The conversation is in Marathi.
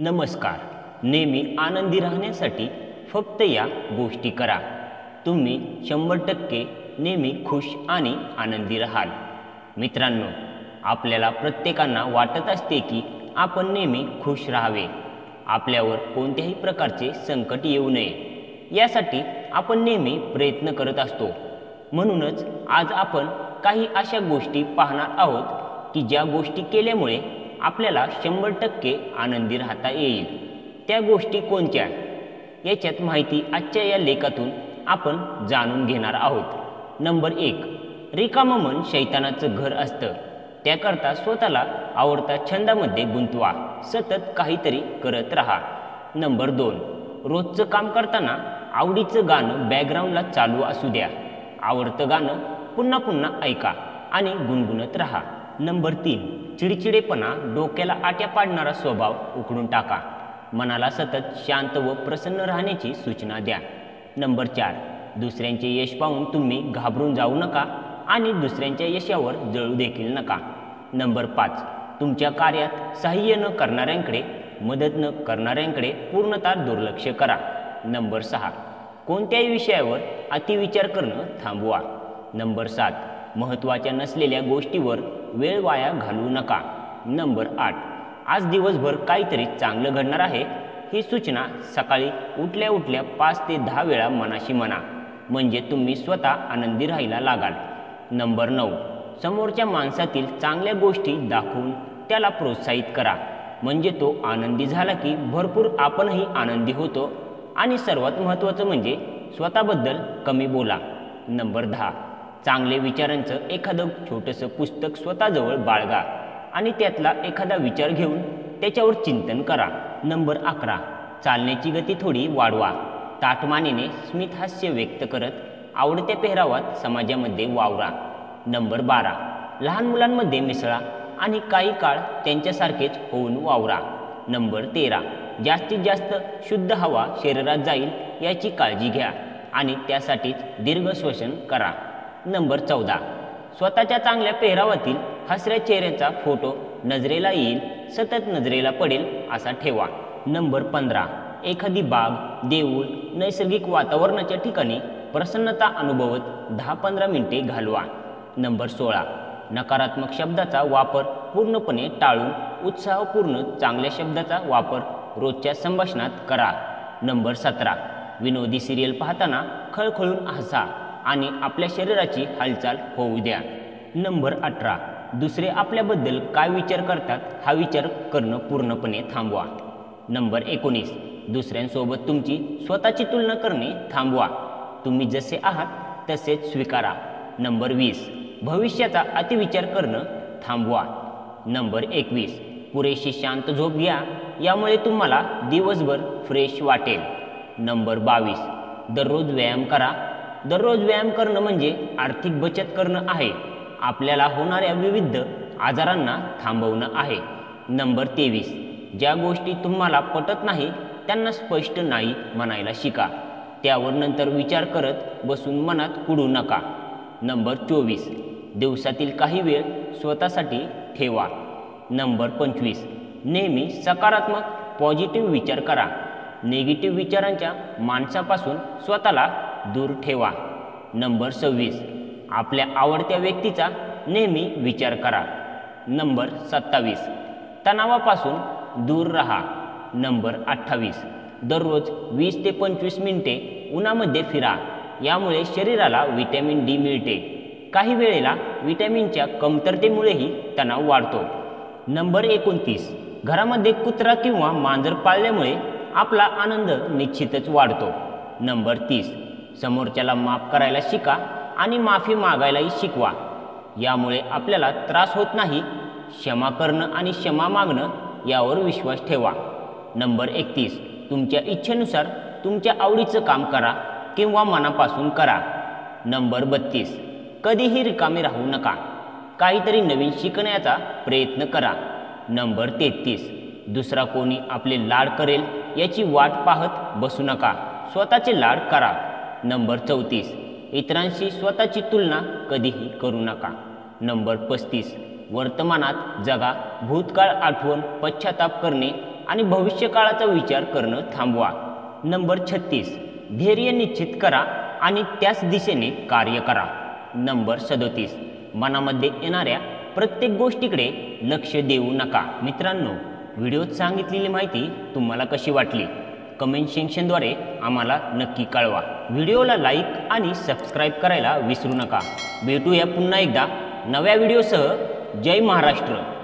नमस्कार. नेहमी आनंदी राहण्यासाठी फक्त या गोष्टी करा. तुम्ही 100% नेहमी खुश आणि आनंदी राहाल. मित्रांनो, आपल्याला प्रत्येकांना वाटत असते की आपण नेहमी खुश राहावे. आपल्यावर कोणत्याही प्रकारचे संकट येऊ नये यासाठी आपण नेहमी प्रयत्न करत असतो. म्हणूनच आज आपण काही अशा गोष्टी पाहणार आहोत की ज्या गोष्टी केल्यामुळे आपल्याला 100% आनंदी राहता येईल. त्या गोष्टी कोणत्या याच्यात माहिती आजच्या या लेखातून आपण जाणून घेणार आहोत. नंबर 1, रिकामं मन शैतानाचं घर असतं. त्याकरता स्वतःला आवडता छंदामध्ये गुंतवा. सतत काहीतरी करत राहा. नंबर 2, रोजचं काम करताना आवडीचं गाणं बॅकग्राऊंडला चालू असू द्या. आवडतं गाणं पुन्हा पुन्हा ऐका आणि गुणगुणत राहा. नंबर 3, चिडचिडेपणा, डोक्याला आट्या पाडणारा स्वभाव उखडून टाका. मनाला सतत शांत व प्रसन्न राहण्याची सूचना द्या. नंबर 4, दुसऱ्यांचे यश पाहून तुम्ही घाबरून जाऊ नका आणि दुसऱ्यांच्या यशावर जळू देखील नका. नंबर 5, तुमच्या कार्यात सहाय्य न करणाऱ्यांकडे, मदत न करणाऱ्यांकडे पूर्णतः दुर्लक्ष करा. नंबर 6, कोणत्याही विषयावर अतिविचार करणं थांबवा. नंबर 7, महत्त्वाच्या नसलेल्या गोष्टीवर वेळ वाया घालवू नका. नंबर 8, आज दिवसभर काहीतरी चांगलं घडणार आहे ही सूचना सकाळी उठल्या उठल्या 5 ते 10 वेळा मनाशी म्हणा. म्हणजे तुम्ही स्वतः आनंदी राहायला लागाल. नंबर 9, समोरच्या माणसातील चांगल्या गोष्टी दाखवून त्याला प्रोत्साहित करा. म्हणजे तो आनंदी झाला की भरपूर आपणही आनंदी होतो. आणि सर्वात महत्त्वाचं म्हणजे स्वतःबद्दल कमी बोला. नंबर 10, चांगले विचारांचं एखादं छोटंसं पुस्तक स्वतःजवळ बाळगा आणि त्यातला एखादा विचार घेऊन त्याच्यावर चिंतन करा. नंबर 11, चालण्याची गती थोडी वाढवा. ताठमानेने स्मितहास्य व्यक्त करत आवडत्या पेहरावात समाजामध्ये वावरा. नंबर 12, लहान मुलांमध्ये मिसळा आणि काही काळ त्यांच्यासारखेच होऊन वावरा. नंबर 13, जास्तीत जास्त शुद्ध हवा शरीरात जाईल याची काळजी घ्या आणि त्यासाठीच दीर्घ श्वसन करा. नंबर 14, स्वतःच्या चांगल्या पेहरावातील हसऱ्या चेहऱ्याचा फोटो नजरेला येईल, सतत नजरेला पडेल असा ठेवा. नंबर 15, एखादी बाग, देऊळ, नैसर्गिक वातावरणाच्या ठिकाणी प्रसन्नता अनुभवत 10-15 मिनिटे घालवा. नंबर 16, नकारात्मक शब्दाचा वापर पूर्णपणे टाळून उत्साहपूर्ण चांगल्या शब्दाचा वापर रोजच्या संभाषणात करा. नंबर 17, विनोदी सिरियल पाहताना खळखळून हसा आणि आपल्या शरीराची हालचाल होऊ द्या. नंबर 18, दुसरे आपल्याबद्दल काय विचार करतात हा विचार करणं पूर्णपणे थांबवा. नंबर 19, दुसऱ्यांसोबत तुमची स्वतःची तुलना करणे थांबवा. तुम्ही जसे आहात तसेच स्वीकारा. नंबर 20, भविष्याचा अतिविचार करणं थांबवा. नंबर 21, पुरेशी शांत झोप घ्या. यामुळे तुम्हाला दिवसभर फ्रेश वाटेल. नंबर 22, दररोज व्यायाम करा. दररोज व्यायाम करणं म्हणजे आर्थिक बचत करणं आहे. आपल्याला होणाऱ्या विविध आजारांना थांबवणं आहे. नंबर 23, ज्या गोष्टी तुम्हाला पटत नाही त्यांना स्पष्ट नाही म्हणायला शिका. त्यावर नंतर विचार करत बसून मनात कुडू नका. नंबर 24, दिवसातील काही वेळ स्वतःसाठी ठेवा. नंबर 25, नेहमी सकारात्मक पॉझिटिव्ह विचार करा. निगेटिव्ह विचारांच्या माणसापासून स्वतःला दूर ठेवा. नंबर 26, आपल्या आवडत्या व्यक्तीचा नेहमी विचार करा. नंबर 27, तणावापासून दूर राहा. नंबर 28, दररोज 20 ते 25 मिनिटे उन्हामध्ये फिरा. यामुळे शरीराला व्हिटॅमिन डी मिळते. काही वेळेला व्हिटॅमिनच्या कमतरतेमुळेही तणाव वाढतो. नंबर 29, घरामध्ये कुत्रा किंवा मांजर पाळल्यामुळे आपला आनंद निश्चितच वाढतो. नंबर 30, समोरच्याला माफ करायला शिका आणि माफी मागायलाही शिकवा. यामुळे आपल्याला त्रास होत नाही. क्षमा करणं आणि क्षमा मागणं यावर विश्वास ठेवा. नंबर 31, तुमच्या इच्छेनुसार तुमच्या आवडीचं काम करा किंवा मनापासून करा. नंबर 32, कधीही रिकामे राहू नका. काहीतरी नवीन शिकण्याचा प्रयत्न करा. नंबर 33, दुसरा कोणी आपले लाड करेल याची वाट पाहत बसू नका. स्वतःचे लाड करा. नंबर 34, इतरांशी स्वतःची तुलना कधीही करू नका. नंबर 35, वर्तमानात जगा. भूतकाळ आठवून पश्चाताप करणे आणि भविष्यकाळाचा विचार करणं थांबवा. नंबर 36, धैर्य निश्चित करा आणि त्याच दिशेने कार्य करा. नंबर 37, मनामध्ये येणाऱ्या प्रत्येक गोष्टीकडे लक्ष देऊ नका. मित्रांनो, व्हिडिओत सांगितलेली माहिती तुम्हाला कशी वाटली कमेंट सेक्शनद्वारे आम्हाला नक्की कळवा. व्हिडिओला लाईक आणि सबस्क्राईब करायला विसरू नका. भेटूया पुन्हा एकदा नव्या व्हिडिओसह. जय महाराष्ट्र.